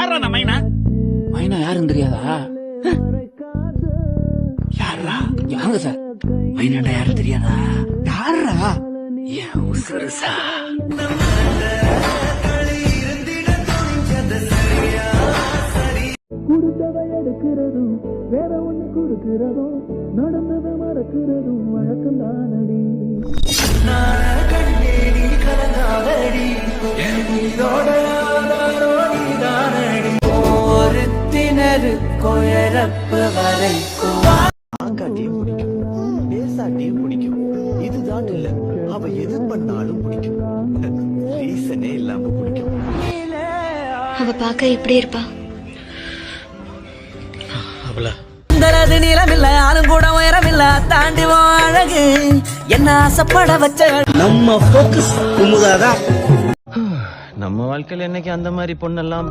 யாரா அந்த மைனா? மைனா யாருன்னு தெரியாதா? யாரா? யாருங்க சார்? மைனாண்டா யாரும் தெரியாதா? யாரா? என் உசுரு சார். குடுத்தவை எடுக்கிறதும் வேற ஒண்ணு குறுக்கிறதும் நடந்ததை மறக்கிறதும் வழக்கம்தானடி. ஆங்காட்டியும் பிடிக்கும், பேசாட்டியும் பிடிக்கும். இதுதான் இல்ல, அவ எது பண்ணாலும் பிடிக்கும். ரீசனே இல்லாம பிடிக்கும். அவ பார்க்க எப்படி இருப்பா? சுந்தரது நிலமில்ல, ஆளும் கூட உயரமில்ல, தாண்டிவோம் அழகு என்ன ஆசைப்பட வச்ச. நம்ம போக்கஸ் குமுதாதான். நம்ம வாழ்க்கையில என்னைக்கு அந்த மாதிரி பொண்ணெல்லாம்